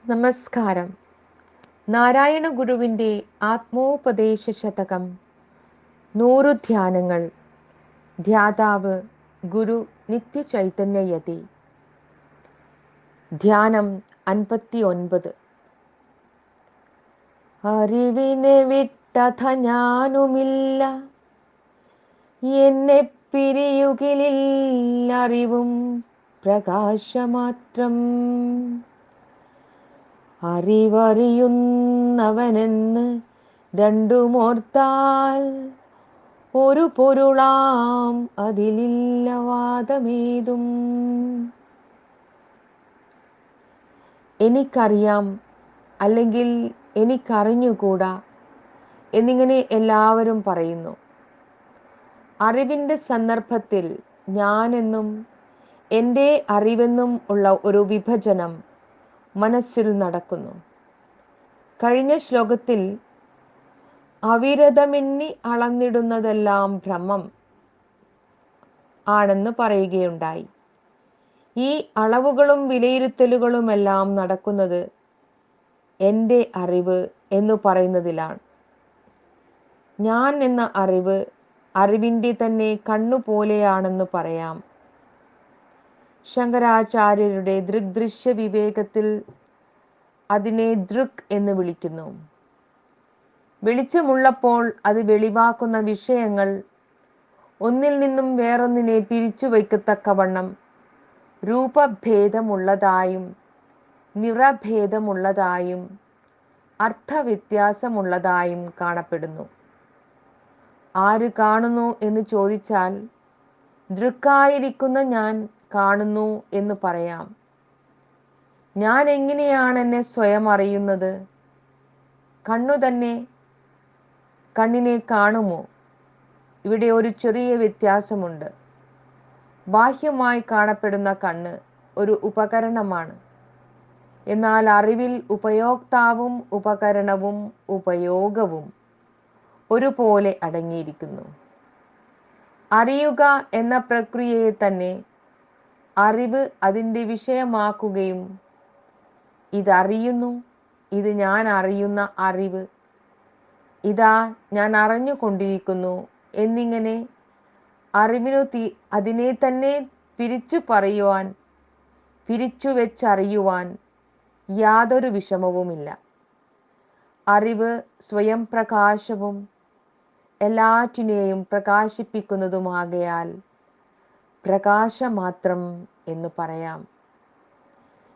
നമസ്കാരം. നാരായണ ഗുരുവിൻ്റെ ആത്മോപദേശ ശതകം 100 ധ്യാനങ്ങൾ. ധ്യാതാവ് ഗുരു നിത്യചൈതന്യയതി. ധ്യാനം 59. അറിവിനെ വിട്ടഥ ഞാനുമില്ല, എന്നെ പിരിയുകിലില്ലറിവും പ്രകാശമാത്രം. അറിവറിയുന്നവനെന്ന് രണ്ടുമോർത്താൽ ഒരു പൊരുളാം അതിലില്ല വാദമേതും. എനിക്കറിയാം, അല്ലെങ്കിൽ എനിക്കറിഞ്ഞുകൂടാ എന്നിങ്ങനെ എല്ലാവരും പറയുന്നു. അറിവിൻ്റെ സന്ദർഭത്തിൽ ഞാനെന്നും എൻ്റെ അറിവെന്നും ഉള്ള ഒരു വിഭജനം മനസ്സിൽ നടക്കുന്നു. കഴിഞ്ഞ ശ്ലോകത്തിൽ അവിരതമെണ്ണി അളന്നിടുന്നതെല്ലാം ഭ്രമം ആണെന്ന് പറയുകയുണ്ടായി. ഈ അളവുകളും വിലയിരുത്തലുകളുമെല്ലാം നടക്കുന്നത് എൻ്റെ അറിവ് എന്നു പറയുന്നതിലാണ്. ഞാൻ എന്ന അറിവ് അറിവിൻ്റെ തന്നെ കണ്ണുപോലെയാണെന്ന് പറയാം. ശങ്കരാചാര്യരുടെ ദൃഗ്ദൃശ്യ വിവേകത്തിൽ അതിനെ ദൃക് എന്ന് വിളിക്കുന്നു. വെളിച്ചമുള്ളപ്പോൾ അത് വെളിവാക്കുന്ന വിഷയങ്ങൾ ഒന്നിൽ നിന്നും വേറൊന്നിനെ പിരിച്ചു വയ്ക്കത്തക്കവണ്ണം രൂപഭേദമുള്ളതായും നിറഭേദമുള്ളതായും അർത്ഥവ്യത്യാസമുള്ളതായും കാണപ്പെടുന്നു. ആര് കാണുന്നു എന്ന് ചോദിച്ചാൽ ദൃക്കായിരിക്കുന്ന ഞാൻ കാണുന്നു എന്ന് പറയാം. ഞാൻ എങ്ങനെയാണ് എന്നെ സ്വയം അറിയുന്നത്? കണ്ണു തന്നെ കണ്ണിനെ കാണുമോ? ഇവിടെ ഒരു ചെറിയ വ്യത്യാസമുണ്ട്. ബാഹ്യമായി കാണപ്പെടുന്ന കണ്ണ് ഒരു ഉപകരണമാണ്. എന്നാൽ അറിവിൽ ഉപയോക്താവും ഉപകരണവും ഉപയോഗവും ഒരുപോലെ അടങ്ങിയിരിക്കുന്നു. അറിയുക എന്ന പ്രക്രിയയെ തന്നെ അറിവ് അതിൻ്റെ വിഷയമാക്കുകയും ഇതറിയുന്നു, ഇത് ഞാൻ അറിയുന്ന അറിവ്, ഇതാ ഞാൻ അറിഞ്ഞുകൊണ്ടിരിക്കുന്നു എന്നിങ്ങനെ അറിവിനു അതിനെ തന്നെ പിരിച്ചു പറയുവാൻ, പിരിച്ചു വെച്ചറിയുവാൻ യാതൊരു വിഷമവുമില്ല. അറിവ് സ്വയം പ്രകാശവും എല്ലാറ്റിനെയും പ്രകാശിപ്പിക്കുന്നതുമാകയാൽ പ്രകാശമാത്രം എന്ന് പറയാം.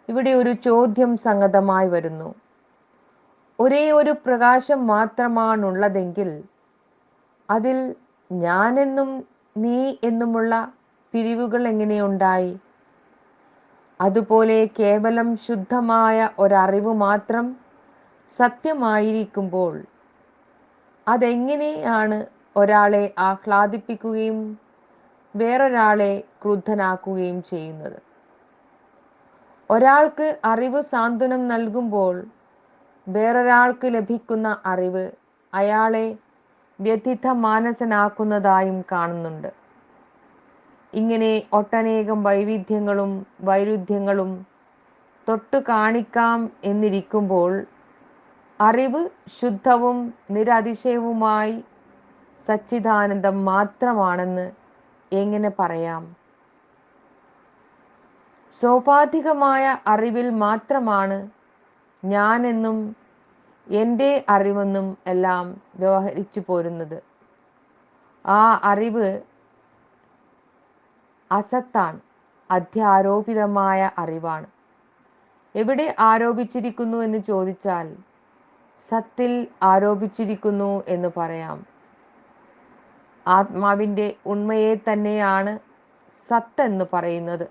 ഇവിടെ ഒരു ചോദ്യം സംഗതമായി വരുന്നു. ഒരേ ഒരു പ്രകാശം മാത്രമാണുള്ളതെങ്കിൽ അതിൽ ഞാനെന്നും നീ എന്നുമുള്ള പിരിവുകൾ എങ്ങനെയുണ്ടായി? അതുപോലെ കേവലം ശുദ്ധമായ ഒരറിവ് മാത്രം സത്യമായിരിക്കുമ്പോൾ അതെങ്ങനെയാണ് ഒരാളെ ആഹ്ലാദിപ്പിക്കുകയും വേറൊരാളെ ക്രുദ്ധനാക്കുകയും ചെയ്യുന്നത്? ഒരാൾക്ക് അറിവ് സാന്ത്വനം നൽകുമ്പോൾ വേറൊരാൾക്ക് ലഭിക്കുന്ന അറിവ് അയാളെ വ്യഥിത മാനസനാക്കുന്നതായും കാണുന്നുണ്ട്. ഇങ്ങനെ ഒട്ടനേകം വൈവിധ്യങ്ങളും വൈരുദ്ധ്യങ്ങളും തൊട്ടു കാണിക്കാം എന്നിരിക്കുമ്പോൾ അറിവ് ശുദ്ധവും നിരതിശയവുമായി സച്ചിദാനന്ദം മാത്രമാണെന്ന് എങ്ങനെ പറയാം? സോപാധികമായ അറിവിൽ മാത്രമാണ് ഞാനെന്നും എൻ്റെ അറിവെന്നും എല്ലാം വ്യവഹരിച്ചു പോരുന്നത്. ആ അറിവ് അസത്താണ്, അധ്യാരോപിതമായ അറിവാണ്. എവിടെ ആരോപിച്ചിരിക്കുന്നു എന്ന് ചോദിച്ചാൽ സത്തിൽ ആരോപിച്ചിരിക്കുന്നു എന്ന് പറയാം. ആത്മാവിൻ്റെ ഉണ്മയെ തന്നെയാണ് സത്ത് എന്ന് പറയുന്നത്.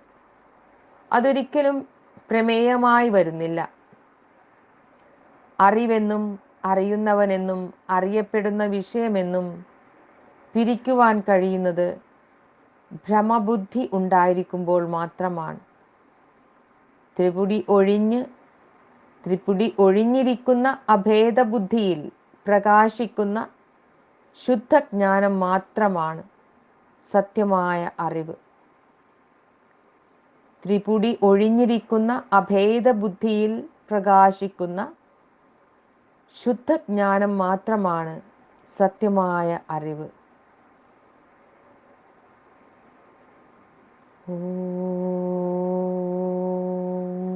അതൊരിക്കലും പ്രമേയമായി വരുന്നില്ല. അറിവെന്നും അറിയുന്നവനെന്നും അറിയപ്പെടുന്ന വിഷയമെന്നും പിരിക്കുവാൻ കഴിയുന്നത് ഭ്രമബുദ്ധി ഉണ്ടായിരിക്കുമ്പോൾ മാത്രമാണ്. ത്രിപുടി ഒഴിഞ്ഞിരിക്കുന്ന അഭേദബുദ്ധിയിൽ പ്രകാശിക്കുന്ന ശുദ്ധജ്ഞാനം മാത്രമാണ് സത്യമായ അറിവ്. ത്രിപുടി ഒഴിഞ്ഞിരിക്കുന്ന അഭേദബുദ്ധിയിൽ പ്രകാശിക്കുന്ന ശുദ്ധജ്ഞാനം മാത്രമാണ് സത്യമായ അറിവ്. ഓം